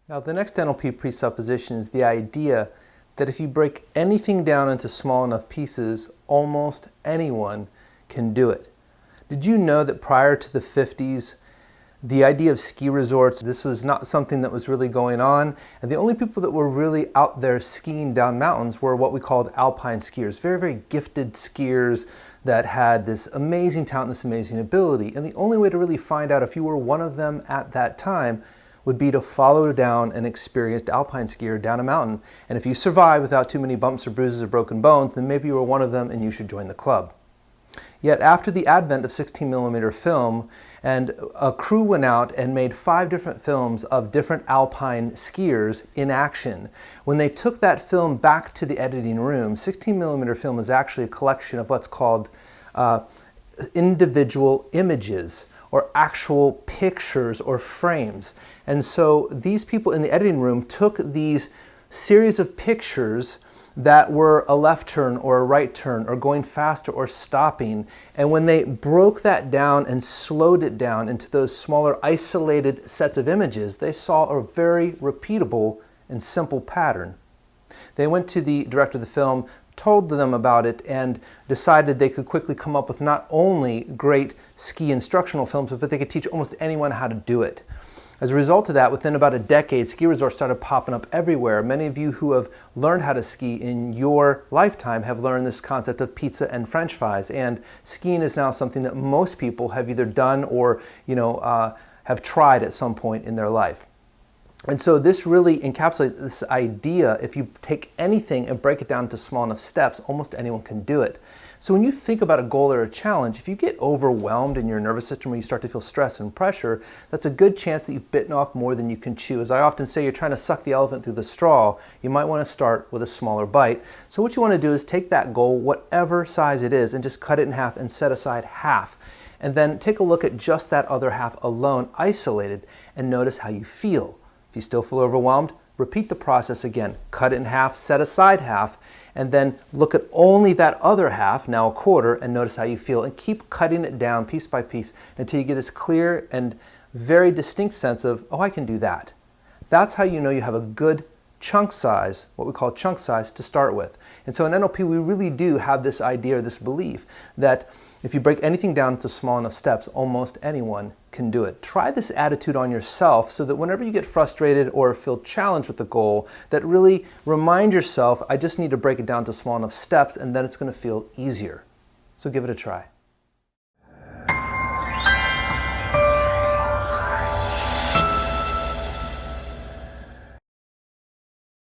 Now, the next NLP presupposition is the idea that if you break anything down into small enough pieces, almost anyone can do it. Did you know that prior to the 50s, the idea of ski resorts, this was not something that was really going on, and the only people that were really out there skiing down mountains were what we called alpine skiers, very, very gifted skiers that had this amazing talent, this amazing ability. And the only way to really find out if you were one of them at that time would be to follow down an experienced alpine skier down a mountain. And if you survive without too many bumps or bruises or broken bones, then maybe you were one of them and you should join the club. Yet after the advent of 16mm film, and a crew went out and made 5 different films of different alpine skiers in action. When they took that film back to the editing room, 16mm film is actually a collection of what's called individual images, or actual pictures or frames. And so these people in the editing room took these series of pictures that were a left turn or a right turn or going faster or stopping. And when they broke that down and slowed it down into those smaller isolated sets of images, they saw a very repeatable and simple pattern. They went to the director of the film, told them about it, and decided they could quickly come up with not only great ski instructional films, but they could teach almost anyone how to do it. As a result of that, within about a decade, ski resorts started popping up everywhere. Many of you who have learned how to ski in your lifetime have learned this concept of pizza and French fries. And skiing is now something that most people have either done or have tried at some point in their life. And so this really encapsulates this idea, if you take anything and break it down into small enough steps, almost anyone can do it. So when you think about a goal or a challenge, if you get overwhelmed in your nervous system where you start to feel stress and pressure, that's a good chance that you've bitten off more than you can chew. As I often say, you're trying to suck the elephant through the straw. You might want to start with a smaller bite. So what you want to do is take that goal, whatever size it is, and just cut it in half and set aside half. And then take a look at just that other half alone, isolated, and notice how you feel. If you still feel overwhelmed, repeat the process again. Cut it in half, set aside half, and then look at only that other half, now a quarter, and notice how you feel. And keep cutting it down piece by piece until you get this clear and very distinct sense of, oh, I can do that. That's how you know you have a good chunk size, what we call chunk size, to start with. And so in NLP, we really do have this idea or this belief that if you break anything down into small enough steps, almost anyone can do it. Try this attitude on yourself so that whenever you get frustrated or feel challenged with the goal, that really remind yourself, I just need to break it down to small enough steps, and then it's going to feel easier. So give it a try.